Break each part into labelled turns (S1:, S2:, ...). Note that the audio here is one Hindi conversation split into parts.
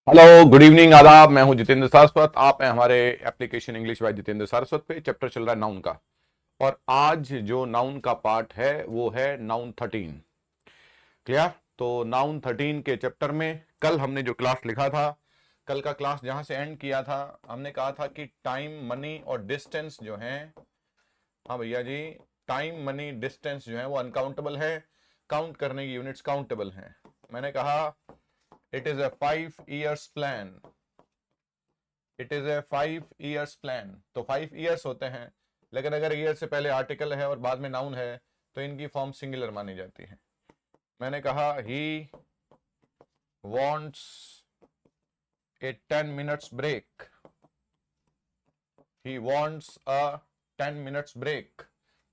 S1: हेलो, गुड इवनिंग, आदाब। मैं हूं जितेंद्र सारस्वत। आप हैं हमारे application English by Jitendra Saraswat पे। चैप्टर चल रहा है नाउन का। और आज जो नाउन का पार्ट है वो है नाउन 13। क्लियर? तो नाउन 13 के चैप्टर में कल हमने जो क्लास लिखा था, कल का क्लास जहां से एंड किया था, हमने कहा था कि टाइम, मनी और डिस्टेंस जो है, हाँ भैया जी, टाइम, मनी, डिस्टेंस जो है वो अनकाउंटेबल है। काउंट करने की यूनिट्स काउंटेबल हैं। मैंने कहा it is a 5 years plan. It is a 5 years plan. तो 5 years होते हैं, लेकिन अगर ईयर से पहले आर्टिकल है और बाद में नाउन है तो इनकी फॉर्म सिंगुलर मानी जाती है। मैंने कहा he wants a 10 minutes break. He wants a 10 minutes break.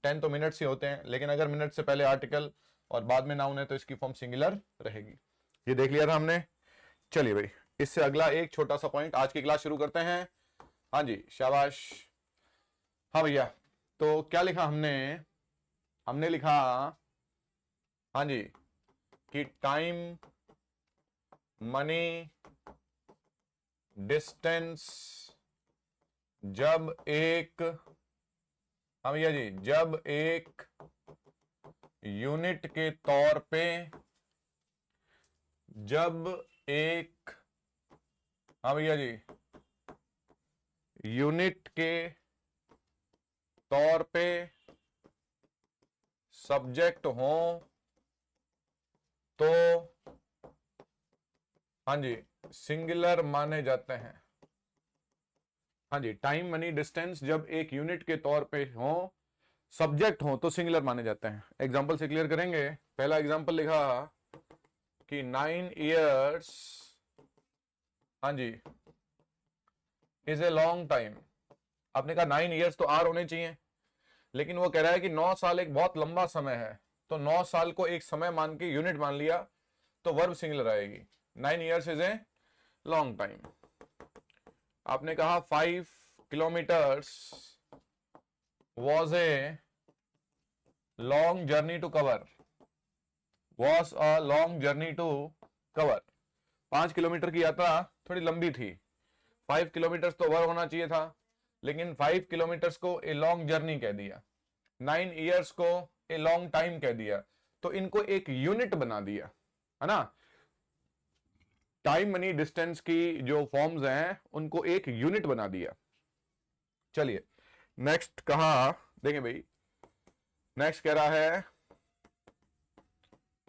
S1: 10 तो मिनट्स ही होते हैं, लेकिन अगर मिनट से पहले आर्टिकल और बाद में नाउन है तो इसकी फॉर्म सिंगुलर रहेगी। ये देख लिया था हमने। चलिए भाई, इससे अगला एक छोटा सा पॉइंट, आज की क्लास शुरू करते हैं। हाँ जी, शाबाश। हाँ भैया, तो क्या लिखा हमने? हमने लिखा, हाँ जी, कि टाइम, मनी, डिस्टेंस जब एक, हाँ भैया जी, जब एक यूनिट के तौर पे, जब एक, हाँ भैया जी, यूनिट के तौर पे सब्जेक्ट हो तो, हाँ जी, सिंगुलर माने जाते हैं। हाँ जी, टाइम, मनी, डिस्टेंस जब एक यूनिट के तौर पे हो, सब्जेक्ट हो तो सिंगुलर माने जाते हैं। एग्जांपल से क्लियर करेंगे। पहला एग्जांपल लिखा कि 9 years, हाँ जी, इज ए लॉन्ग टाइम। आपने कहा 9 years तो आर होने चाहिए, लेकिन वो कह रहा है कि 9 साल एक बहुत लंबा समय है, तो 9 साल को एक समय मान के यूनिट मान लिया तो वर्ब सिंगुलर आएगी। 9 years is a long time. आपने कहा 5 kilometers was a long journey to cover। was a long journey to cover। 5 kilometre की यात्रा थोड़ी लंबी थी। 5 किलोमीटर तो वर्ब होना चाहिए था, लेकिन 5 किलोमीटर को ए लॉन्ग जर्नी कह दिया। 9 years को ए लॉन्ग टाइम कह दिया, तो इनको एक यूनिट बना दिया, है ना। टाइम, मनी, डिस्टेंस की जो फॉर्म्स हैं उनको एक यूनिट बना दिया। चलिए नेक्स्ट कहा, देखें भाई, नेक्स्ट कह रहा है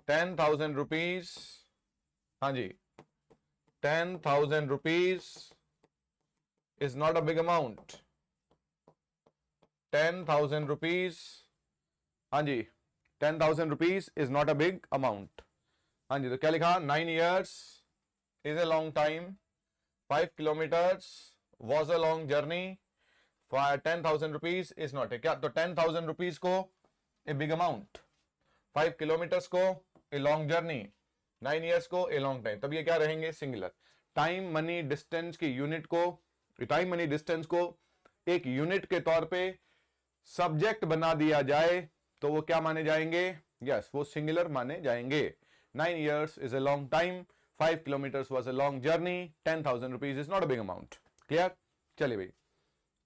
S1: 10,000 रुपीज। हाँ जी, 10,000 rupees is not a big amount. 10,000 rupees, हाँ जी, 10,000 rupees is not a big amount. हाँ जी, तो क्या लिखा? 9 years is a long time, 5 kilometers was a long journey, 10,000 rupees is not a, क्या तो 10,000 रुपीज को ए बिग अमाउंट, 5 kilometers को ए लॉन्ग जर्नी, 9 years को ए लॉन्ग टाइम, तब ये क्या रहेंगे? सिंगुलर। टाइम, मनी, डिस्टेंस की यूनिट को, टाइम, मनी, डिस्टेंस को एक यूनिट के तौर पे सब्जेक्ट बना दिया जाए तो वो क्या माने जाएंगे? यस, वो सिंगुलर माने जाएंगे। 9 years is a long time, 5 kilometers was a long journey, 10,000 rupees is not a big amount. Clear? चलिए भाई,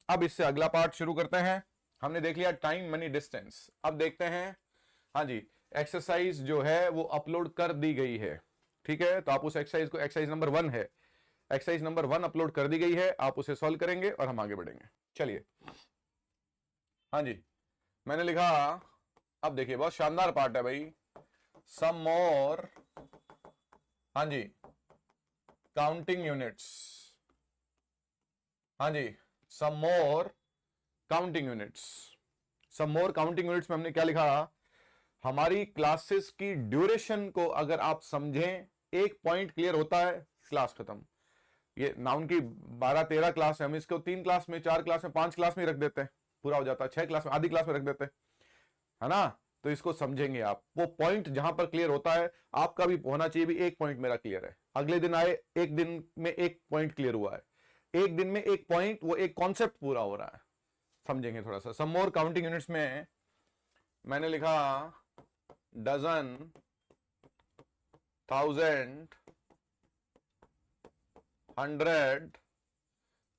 S1: अब इससे अगला पार्ट शुरू करते हैं। हमने देख लिया टाइम, मनी, डिस्टेंस। अब देखते हैं, हाँ जी, एक्सरसाइज जो है वो अपलोड कर दी गई है। ठीक है, तो आप उस एक्सरसाइज को, एक्सरसाइज नंबर 1 है, एक्सरसाइज नंबर 1 अपलोड कर दी गई है, आप उसे सॉल्व करेंगे और हम आगे बढ़ेंगे। चलिए, हाँ जी, मैंने लिखा, अब देखिए बहुत शानदार पार्ट है भाई। सम मोर, हाँ जी, काउंटिंग यूनिट्स। हाँ जी, सम मोर काउंटिंग यूनिट्स। सम मोर काउंटिंग यूनिट्स में हमने क्या लिखा? हमारी क्लासेस की ड्यूरेशन को अगर आप समझें, एक पॉइंट क्लियर होता है, क्लास खत्म। ये नाउन की 12-13 क्लास है, हम इसको 3 क्लास में, 4 क्लास में, 5 क्लास में रख देते हैं, पूरा हो जाता है। 6 क्लास में, आधी क्लास में रख देते हैं, है ना। तो इसको समझेंगे आप, वो पॉइंट जहां पर क्लियर होता है, आपका भी होना चाहिए भी एक पॉइंट मेरा क्लियर है। अगले दिन आए, एक दिन में एक पॉइंट क्लियर हुआ है, एक दिन में एक पॉइंट, वो एक कॉन्सेप्ट पूरा हो रहा है, समझेंगे थोड़ा सा। सम मोर काउंटिंग यूनिट्स में मैंने लिखा डजन, थाउजेंड, 100,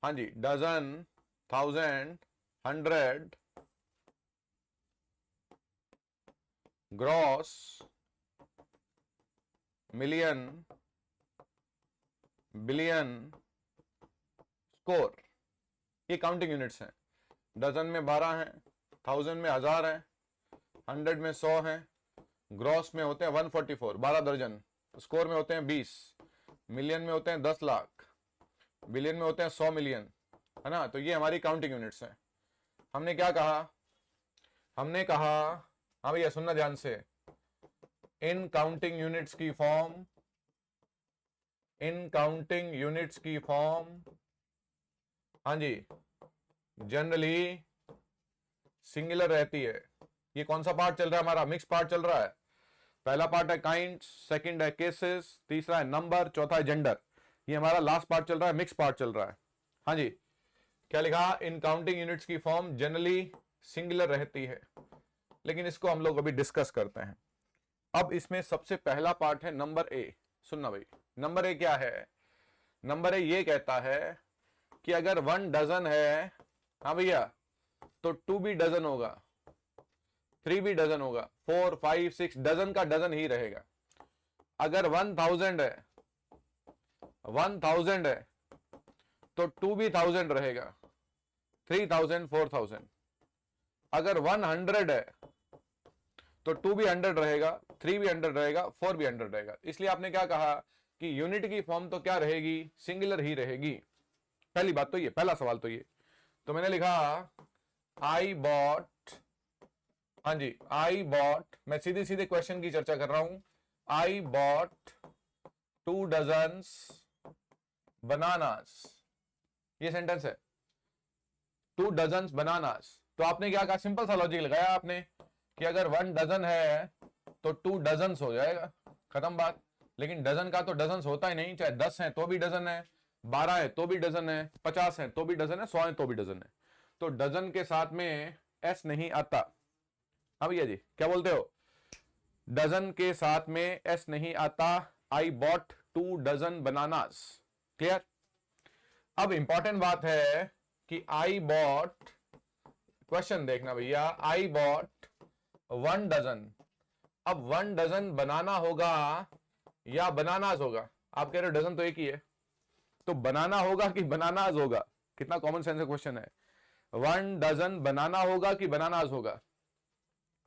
S1: हाँ जी, dozen, 1000, 100, gross, million, billion, score, ये काउंटिंग यूनिट्स हैं। डजन में 12 हैं, 1000 में 1000 हैं, 100 में 100 हैं, ग्रॉस में होते हैं 144, 12 दर्जन, स्कोर में होते हैं 20, मिलियन में होते हैं 10 लाख, बिलियन में होते हैं 100 मिलियन, है ना। तो ये हमारी काउंटिंग यूनिट्स हैं। हमने क्या कहा, हमने कहा, हाँ भैया सुनना ध्यान से, इन काउंटिंग यूनिट्स की फॉर्म, इन काउंटिंग यूनिट्स की फॉर्म, हाँ जी, जनरली सिंगुलर रहती है। ये कौन सा पार्ट चल रहा है हमारा, मिक्स पार्ट चल रहा है। पहला पार्ट है काइंड, सेकंड है केसेस, तीसरा है नंबर, चौथा है जेंडर। ये हमारा लास्ट पार्ट चल रहा है, मिक्स पार्ट चल रहा है। हाँ जी, क्या लिखा, इन काउंटिंग यूनिट्स की फॉर्म जनरली सिंगुलर रहती है, लेकिन इसको हम लोग अभी डिस्कस करते हैं। अब इसमें सबसे पहला पार्ट है नंबर ए। सुनना भाई, नंबर ए क्या है, नंबर ए ये कहता है कि अगर 1 डजन है, हाँ भैया, तो 2 भी डजन होगा, 3 भी डजन होगा, 4, 5, 6 डजन का डजन ही रहेगा। अगर 1000 है, 1000 है, तो 2 भी 1000 रहेगा, 3000, 4000। अगर 100 है, तो 2 भी 100 रहेगा, 3 भी 100 रहेगा, 4 भी 100 रहेगा। इसलिए आपने क्या कहा कि यूनिट की फॉर्म तो क्या रहेगी, सिंगुलर ही रहेगी। पहली बात तो ये, पहला सवाल तो ये। तो मैंने लिखा आई बॉट, हाँ जी, आई बॉट, मैं सीधे सीधे क्वेश्चन की चर्चा कर रहा हूं। आई बॉट 2 डजन्स बनानास, ये सेंटेंस है, 2 डजन्स बनानास। तो आपने क्या कहा, सिंपल सा लॉजिक लगाया आपने कि अगर 1 डजन है तो 2 डजन्स हो जाएगा, खत्म बात। लेकिन डजन का तो डजन्स होता ही नहीं, चाहे 10 है तो भी डजन है, 12 है तो भी डजन है, 50 है तो भी डजन है, 100 है तो भी डजन है। तो डजन के साथ में एस नहीं आता। हाँ भैया जी, क्या बोलते हो, डजन के साथ में एस नहीं आता। I bought 2 dozen bananas, clear. अब इंपॉर्टेंट बात है कि आई बॉट, क्वेश्चन देखना भैया, आई बॉट 1 डजन। अब 1 डजन बनाना होगा या बनानास होगा, आप कह रहे हो डजन तो एक ही है, तो बनाना होगा कि बनानास होगा, कितना कॉमन सेंस का क्वेश्चन है। 1 डजन बनाना होगा कि बनानास होगा,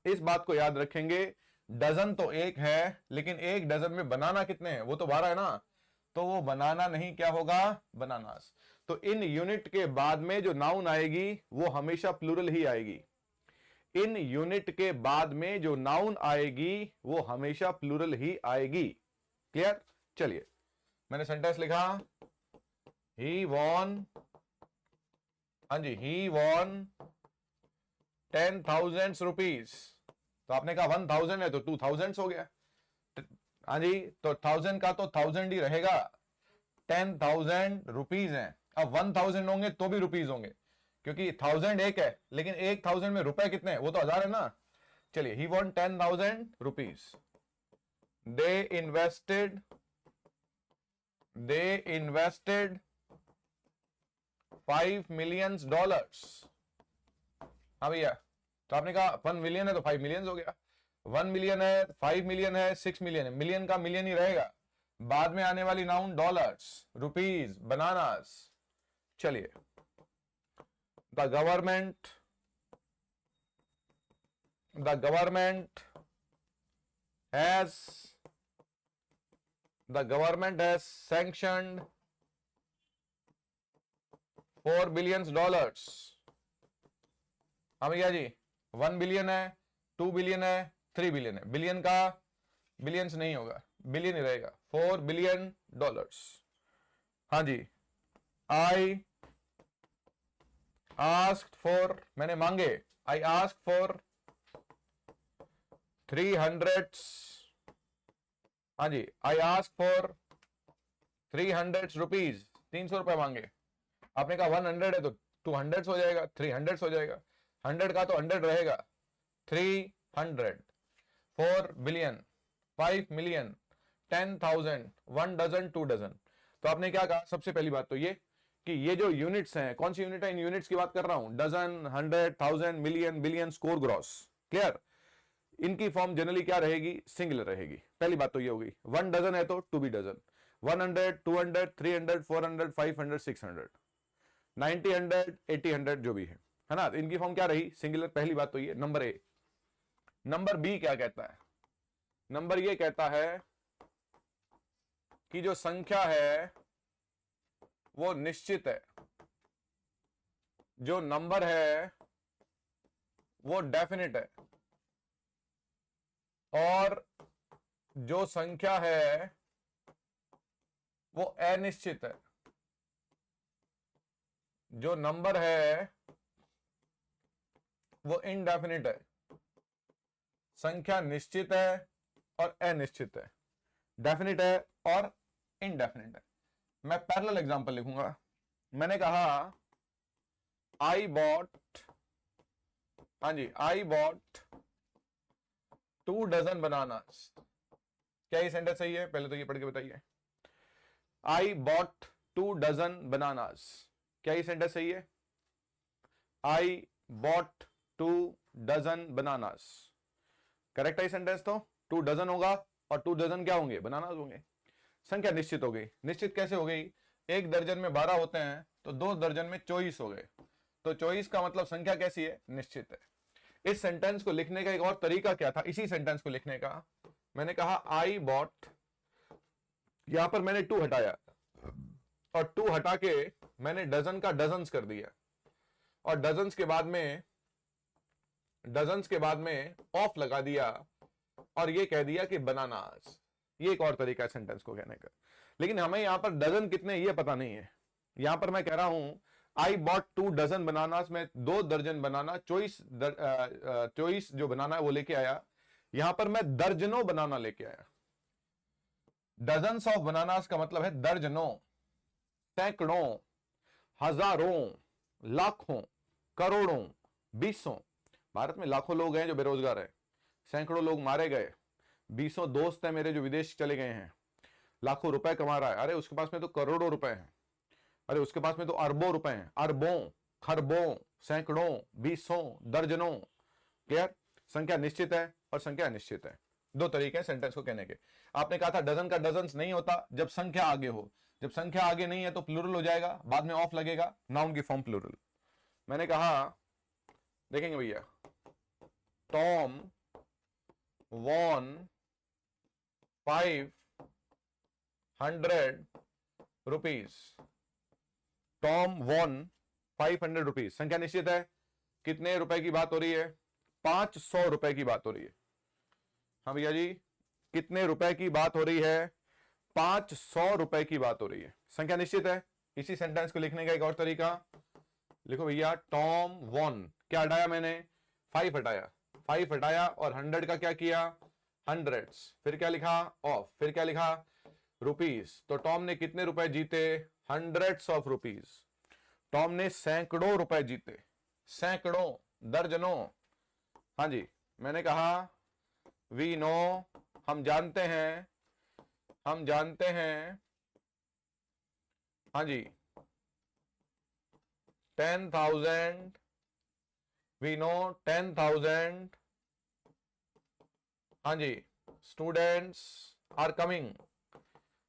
S1: इस बात को याद रखेंगे। डजन तो एक है, लेकिन एक डजन में बनाना कितने हैं, वो तो 12 है ना, तो वो बनाना नहीं, क्या होगा, बनानास। तो इन यूनिट के बाद में जो नाउन आएगी वो हमेशा प्लूरल ही आएगी। इन यूनिट के बाद में जो नाउन आएगी वो हमेशा प्लूरल ही आएगी, क्लियर। चलिए, मैंने सेंटेंस लिखा, ही वॉन, हाँ जी, ही वॉन 10,000 रुपीज। तो आपने कहा 1000 है तो 2000 हो गया, हाँ जी, तो 1000 का तो 1000 ही रहेगा, 10,000 रुपीज है। अब 1000 होंगे तो भी रुपीज होंगे, क्योंकि 1000 एक है, लेकिन 1000 में रुपए कितने हैं, वो तो 1000 है ना। चलिए, he want 10,000 rupees. They invested $5 million। हाँ भैया, तो आपने कहा 1 मिलियन है तो 5 मिलियन हो गया, 1 मिलियन है, 5 मिलियन है, 6 मिलियन है, मिलियन का मिलियन ही रहेगा, बाद में आने वाली नाउन डॉलर्स, रुपीज, बनानास। चलिए, the government has sanctioned $4 billion। हाँ भैया जी, 1 बिलियन है, 2 बिलियन है, 3 बिलियन है, बिलियन का बिलियंस नहीं होगा, बिलियन ही रहेगा, $4 billion। हाँ जी, आई आस्क्ड फॉर, मैंने मांगे, आई आस्क्ड फॉर 300, हाँ जी, आई आस्क्ड फॉर 300 रुपीज, 300 रुपए मांगे। आपने कहा 100 है तो 200 हो जाएगा, 300 हो जाएगा, 100 का तो 100 रहेगा, 300, 4 बिलियन, 5 मिलियन, 10,000, 1 डजन, 2 डजन। तो आपने क्या कहा, सबसे पहली बात तो ये कि ये जो यूनिट्स हैं, कौन सी यूनिट है, इन यूनिट्स की बात कर रहा हूं, dozen, 100, 1000, million, billion, score, gross. Clear? इनकी फॉर्म जनरली क्या रहेगी, सिंगुलर रहेगी। पहली बात तो ये होगी। 1 डजन है तो टू बी डजन, 100, 200, 300, 400, 500, 600, 90, 100, 80, 100 जो भी है ना, इनकी फॉर्म क्या रही, सिंगुलर। पहली बात तो ये, नंबर ए। नंबर बी क्या कहता है, नंबर ये कहता है कि जो संख्या है वो निश्चित है, जो नंबर है वो डेफिनेट है, और जो संख्या है वो अनिश्चित है। जो नंबर है वो इनडेफिनिट है, संख्या निश्चित है और अनिश्चित है, डेफिनिट है और इनडेफिनिट है। मैं पैरेलल एग्जांपल लिखूंगा। मैंने कहा आई बॉट, हाँ जी, आई बॉट 2 डजन बनानास। क्या ये सेंटेंस सही है, पहले तो ये पढ़ के बताइए। आई बॉट 2 डजन बनानास, क्या ये सेंटेंस सही है? I bought 2 dozen bananas, correct है सेंटेंस। तो 2 डजन होगा और 2 डजन क्या होंगे, बनानास होंगे। संख्या निश्चित हो गई। निश्चित कैसे हो गई, 1 दर्जन में 12 होते हैं तो 2 दर्जन में 24 हो गए, तो 24 का मतलब संख्या कैसी है, निश्चित है। इस सेंटेंस को लिखने का एक और तरीका क्या था, इसी सेंटेंस को लिखने का, मैंने कहा आई बॉट, यहां पर मैंने 2 हटाया और 2 हटा के मैंने डजन का डजन्स कर दिया, और डजन्स के बाद में ऑफ लगा दिया और ये कह दिया कि बनानास। ये एक और तरीका है सेंटेंस को कहने का। लेकिन हमें यहां पर डजन कितने ये पता नहीं है। यहां पर मैं कह रहा हूं आई बॉट 2 डजन बनानास में 2 दर्जन बनाना, 24 जो बनाना है वो लेके आया। यहां पर मैं दर्जनों बनाना लेके आया। डजन्स ऑफ बनानास का मतलब है दर्जनों, सैकड़ों, हजारों, लाखों, करोड़ों, बीसों। भारत में लाखों लोग हैं जो बेरोजगार है, सैकड़ों लोग मारे गए, बीसों दोस्त हैं मेरे जो विदेश चले गए हैं, लाखों रुपए कमा रहा है। अरे उसके पास में तो करोड़ों रुपए हैं, अरे उसके पास में तो अरबों रुपए हैं, अरबों, खरबों, सैकड़ों, बीसों, दर्जनों। क्लियर? संख्या निश्चित है और संख्या अनिश्चित है। 2 तरीके हैं सेंटेंस को कहने के। आपने कहा था डजन का डजन्स नहीं होता जब संख्या आगे हो, जब संख्या आगे नहीं है तो प्लूरल हो जाएगा, बाद में ऑफ लगेगा, नाउन की फॉर्म प्लूरल। मैंने कहा देखेंगे भैया, Tom won 500 rupees, Tom won 500 rupees, संख्या निश्चित है। कितने रुपए की बात हो रही है, 500 रुपए की बात हो रही है। हाँ भैया जी, कितने रुपए की बात हो रही है, 500 रुपए की बात हो रही है, संख्या निश्चित है। इसी सेंटेंस को लिखने का एक और तरीका, लिखो भैया टॉम वॉन, क्या हटाया मैंने, 5 हटाया, 5 हटाया और 100 का क्या किया, हंड्रेड्स, फिर क्या लिखा, ऑफ, फिर क्या लिखा, रुपीस। तो टॉम ने कितने रुपए जीते, हंड्रेड्स ऑफ रुपीज। टॉम ने सैकड़ों रुपए जीते, सैकड़ों, दर्जनों। हाँ जी, मैंने कहा वी नो, हम जानते हैं, हम जानते हैं, हाँ जी, 10,000, वी नो 10,000, हाँ जी, स्टूडेंट्स आर कमिंग,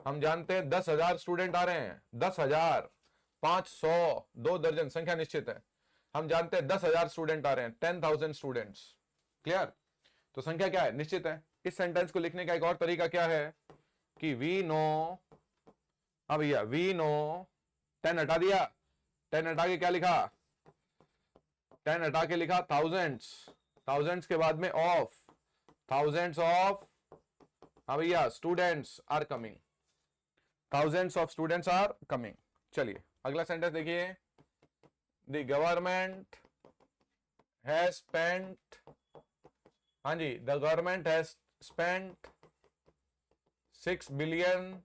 S1: हम जानते हैं 10,000 स्टूडेंट आ रहे हैं, 10,000, 500, 2 दर्जन, संख्या निश्चित है। हम जानते हैं 10,000 स्टूडेंट आ रहे हैं, 10,000 स्टूडेंट्स। क्लियर? तो संख्या क्या है, निश्चित है। इस सेंटेंस को लिखने का एक और तरीका क्या है कि वी नो, हाँ भैया, वी नो 10 हटा दिया, 10 हटा के क्या लिखा, 10 हटा के लिखा थाउजेंड्स, थाउजेंड्स के बाद में ऑफ, थाउजेंड्स ऑफ, हाँ भैया, students are coming, thousands of students are coming. चलिए अगला सेंटेंस देखिए, द गवर्नमेंट हैज स्पेंट, हाँ जी, the government has spent $6 billion,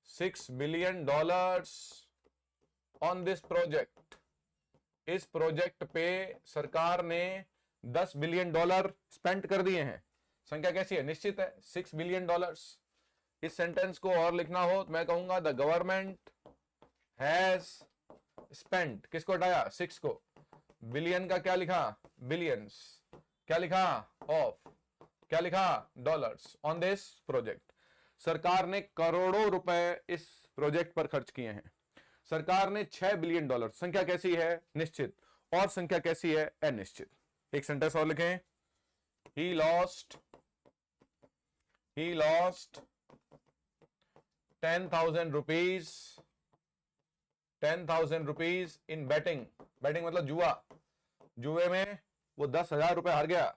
S1: $6 billion on this project. इस प्रोजेक्ट पे सरकार ने $10 बिलियन स्पेंड कर दिए हैं। संख्या कैसी है, निश्चित है, $6 बिलियन। इस सेंटेंस को और लिखना हो तो मैं कहूंगा द गवर्नमेंट हैज स्पेंट, किसको हटाया, 6 को, बिलियन का क्या लिखा, बिलियंस, क्या लिखा, ऑफ, क्या लिखा, डॉलर्स, ऑन दिस प्रोजेक्ट। सरकार ने करोड़ों रुपए इस प्रोजेक्ट पर खर्च किए हैं। सरकार ने 6 बिलियन डॉलर, संख्या कैसी है, निश्चित, और संख्या कैसी है, अनिश्चित। एक सेंटेंस और लिखें, he lost 10,000 rupees, 10,000 rupees in betting, betting मतलब जुआ, जुए में वो 10,000 रुपए हार गया।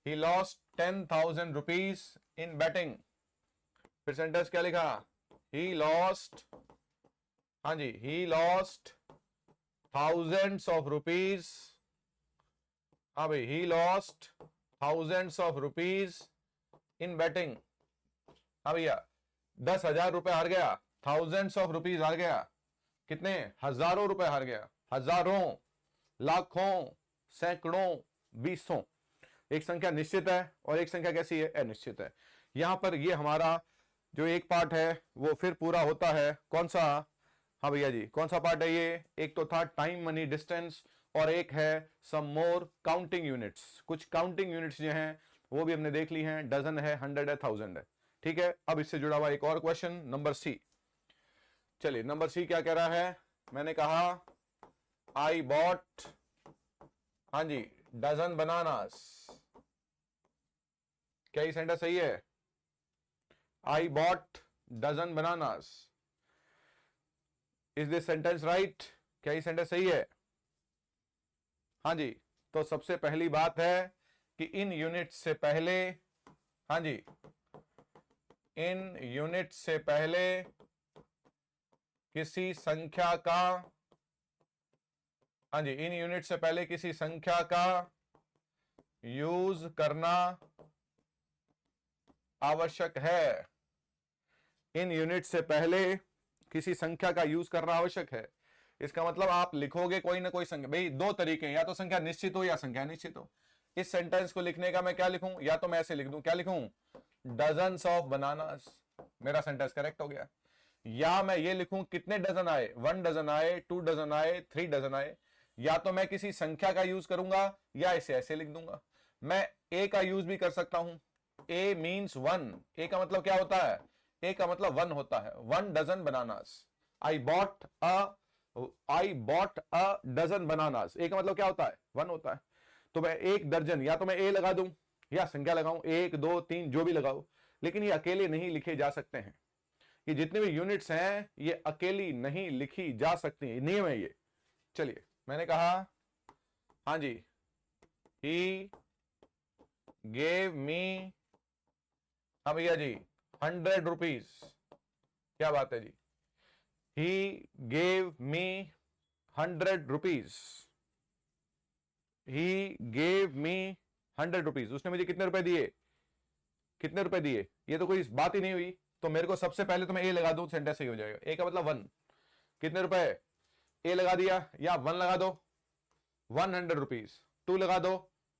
S1: he lost 10,000 rupees in betting। फिर सेंटेंस क्या लिखा, he lost, हाँ जी, he lost thousands of rupees, हाँ भाई, he lost thousands of rupees in betting। हाँ भैया, 10,000 रुपए हार गया, thousands of rupees हार गया, कितने, हजारों रुपए हार गया, हजारों, लाखों, सैकड़ों, बीसों। एक संख्या निश्चित है और एक संख्या कैसी है, अनिश्चित है। यहां पर ये हमारा जो एक पार्ट है वो फिर पूरा होता है, कौन सा, हाँ भैया जी, कौन सा पार्ट है ये, एक तो था टाइम मनी डिस्टेंस और एक है सम मोर काउंटिंग यूनिट्स। कुछ काउंटिंग यूनिट्स जो हैं वो भी हमने देख ली हैं, डजन है, 100 है, 1000 है। ठीक है, अब इससे जुड़ा हुआ एक और क्वेश्चन नंबर सी। चलिए नंबर सी क्या कह रहा है, मैंने कहा आई बॉट, हाँ जी, डजन बनानास। क्या ये सेंटेंस सही है, I bought dozen bananas, is this sentence right, क्या ये सेंटेंस सही है, हाँ जी। तो सबसे पहली बात है कि इन यूनिट से पहले, हाँ जी, इन यूनिट से पहले किसी संख्या का, हाँ जी, इन यूनिट से पहले किसी संख्या का यूज करना आवश्यक है। इन यूनिट से पहले किसी संख्या का यूज करना आवश्यक है। इसका मतलब आप लिखोगे कोई ना कोई संख्या, भाई दो तरीके हैं, या तो संख्या निश्चित हो या संख्या निश्चित हो। इस सेंटेंस को लिखने का मैं क्या लिखूं, या तो मैं ऐसे लिख दूं, क्या लिखूं, डजन्स ऑफ बनानास, मेरा सेंटेंस करेक्ट हो गया। या मैं ये लिखूं कितने डजन आए, 1 डजन आए, 2 डजन आए, 3 डजन आए। या तो मैं किसी संख्या का यूज करूंगा या इसे ऐसे लिख दूंगा। मैं ए का यूज भी कर सकता हूं, ए मीन्स 1, ए का मतलब क्या होता है, ए का मतलब 1 होता है, 1 dozen bananas. I bought a dozen bananas, a का मतलब क्या होता है, 1 होता है। तो मैं 1 दर्जन, या तो मैं ए लगा दूं या संख्या लगाऊं, 1 2 3 जो भी लगाओ, लेकिन ये अकेले नहीं लिखे जा सकते हैं। ये जितने भी यूनिट्स हैं ये अकेली नहीं लिखी जा सकती, नियम है ये। चलिए मैंने कहा, हाँ जी, ही गेव मी, हाँ भैया जी, 100 रुपीज, क्या बात है जी, he gave me 100 rupees, he gave me 100 rupees. उसने मुझे कितने रुपए दिए, कितने रुपए दिए, ये तो कोई बात ही नहीं हुई। तो मेरे को सबसे पहले तो मैं ए लगा दूं, सेंटेंस सही हो जाएगा। ए का मतलब 1, कितने रुपए, ए लगा दिया, या 1 लगा दो, 100 रुपीज, 2 लगा दो,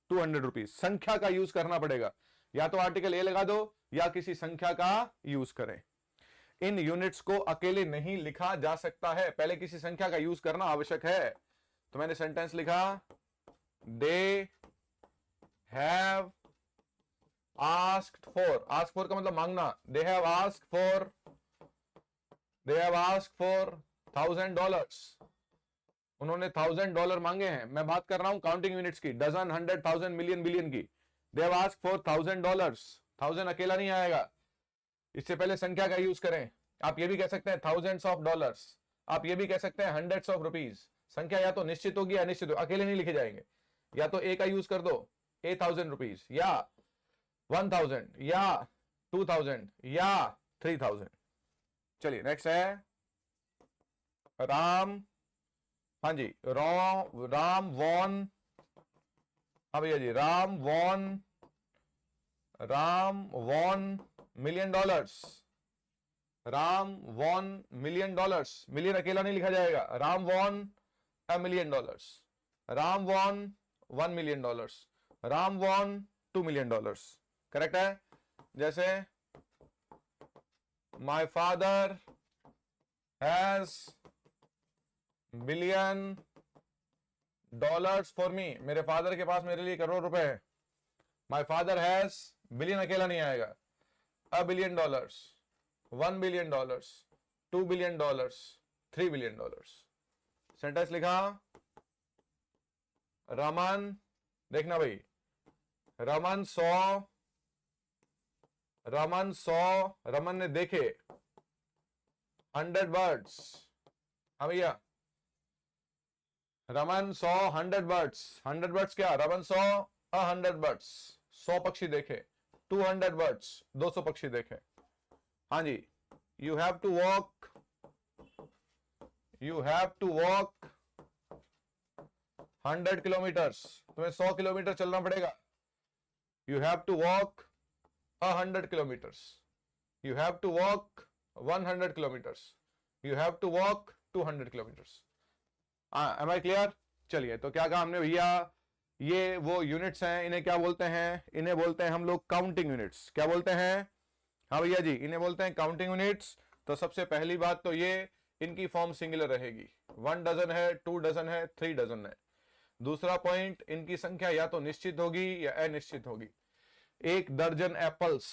S1: 200 रुपीज। संख्या का यूज करना पड़ेगा, या तो आर्टिकल ए लगा दो या किसी संख्या का यूज करें। इन यूनिट्स को अकेले नहीं लिखा जा सकता है, पहले किसी संख्या का यूज करना आवश्यक है। तो मैंने सेंटेंस लिखा, they have asked for, ask for का मतलब मांगना, they have asked for, they have asked for $1,000, उन्होंने $1,000 मांगे हैं। मैं बात कर रहा हूं काउंटिंग यूनिट्स की, डजन, 100, 1000, मिलियन, बिलियन की। दे हैव आस्क्ड फॉर $1,000, 1000 अकेला नहीं आएगा, इससे पहले संख्या का यूज करें। आप ये भी कह सकते हैं थाउजेंड्स ऑफ डॉलर्स, आप ये भी कह सकते हैं हंड्रेड्स ऑफ रुपीज। संख्या या तो निश्चित होगी या अनिश्चित होगी, अकेले नहीं लिखे जाएंगे। या तो ए का यूज कर दो, $1,000 या 1,000 या 2,000 या 3,000। चलिए नेक्स्ट है राम, हाँ जी, राम वॉन, हाँ भैया जी, Ram won $1 million, Ram won $1 million, million अकेला नहीं लिखा जाएगा। Ram won $1 million, Ram won $1 million, Ram won $2 million, correct है। जैसे my father has $1 billion for me, मेरे फादर के पास मेरे लिए करोड़ रुपए है। माई फादर हैज, बिलियन अकेला नहीं आएगा, $1 billion, $1 billion, $2 billion, $3 billion। Sentence लिखा, रमन, देखना भाई, रमन ने देखे 100 बर्ड्स। हाँ भैया, रमन सॉ 100 बर्ड्स। 100 बर्ड्स क्या, रमन सॉ 100 बर्ड्स, 100 पक्षी देखे। 200 बर्ड्स, 200 पक्षी देखे। हाँ जी, you have to walk 100 kilometres, तुम्हें 100 किलोमीटर चलना पड़ेगा। You have to walk 100 kilometres, you have to walk 100 kilometres, you have to walk 200 kilometres. Am I clear? चलिए, तो क्या कहा हमने भैया, ये वो यूनिट्स हैं, इन्हें क्या बोलते हैं? इन्हें बोलते हैं हम लोग काउंटिंग यूनिट्स। क्या बोलते हैं? हाँ भैया जी, इन्हें बोलते हैं काउंटिंग यूनिट्स। तो सबसे पहली बात तो ये, इनकी फॉर्म सिंगुलर रहेगी। 1 डजन है, 2 डजन है, 3 डजन है। दूसरा पॉइंट, इनकी संख्या या तो निश्चित होगी या अनिश्चित होगी। 1 दर्जन एप्पल्स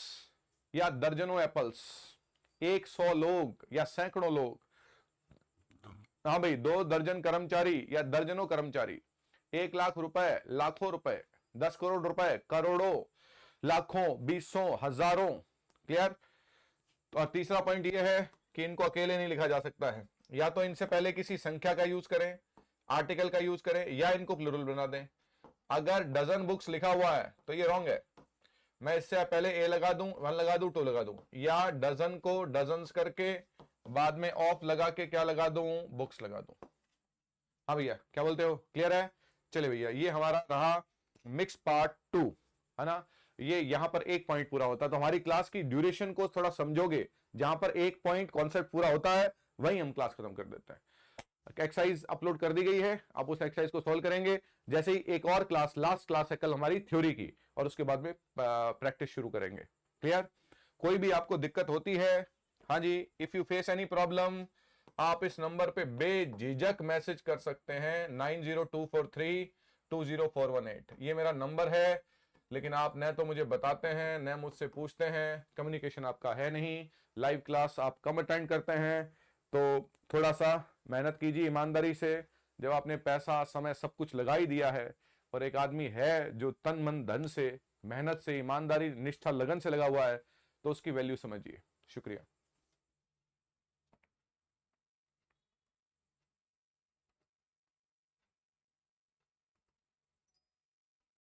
S1: या दर्जनों एप्पल्स, 100 लोग या सैकड़ों लोग। हाँ भाई, 2 दर्जन कर्मचारी या दर्जनों कर्मचारी। 1 लाख रुपए, लाखों रुपए, 10 करोड़ रुपए, करोड़ों, लाखों, 20 हजारों। क्लियर? और तीसरा पॉइंट यह है कि इनको अकेले नहीं लिखा जा सकता है, या तो इनसे पहले किसी संख्या का यूज करें, आर्टिकल का यूज करें, या इनको प्लूरल बना दें। अगर डजन बुक्स लिखा हुआ है तो ये रॉन्ग है। मैं इससे पहले ए लगा दूं, 1 लगा दूं, 2 लगा दूं, या डजन को डजन्स करके बाद में ऑफ लगा के क्या लगा दूं, बुक्स लगा दूं। हाँ भैया, क्या बोलते हो? क्लियर है? चलिए भैया, ये हमारा रहा मिक्स पार्ट 2, है ना। ये यहां पर एक पॉइंट पूरा होता है, तो हमारी क्लास की ड्यूरेशन को थोड़ा समझोगे, जहां पर एक पॉइंट कॉन्सेप्ट पूरा होता है वहीं हम क्लास खत्म कर देते हैं। एक्सरसाइज अपलोड कर दी गई है, आप उस एक्सरसाइज को सोल्व करेंगे। जैसे ही एक और क्लास, लास्ट क्लास है कल हमारी थ्योरी की, और उसके बाद में प्रैक्टिस शुरू करेंगे। क्लियर? कोई भी आपको दिक्कत होती है, हाँ जी, if you face any problem, आप इस नंबर पे बेझिझक मैसेज कर सकते हैं, 9024320418। ये मेरा नंबर है, लेकिन आप न तो मुझे बताते हैं न मुझसे पूछते हैं, कम्युनिकेशन आपका है नहीं, लाइव क्लास आप कम अटेंड करते हैं। तो थोड़ा सा मेहनत कीजिए ईमानदारी से। जब आपने पैसा, समय, सब कुछ लगा ही दिया है, और एक आदमी है जो तन मन धन से, मेहनत से, ईमानदारी, निष्ठा, लगन से लगा हुआ है, तो उसकी वैल्यू समझिए। शुक्रिया।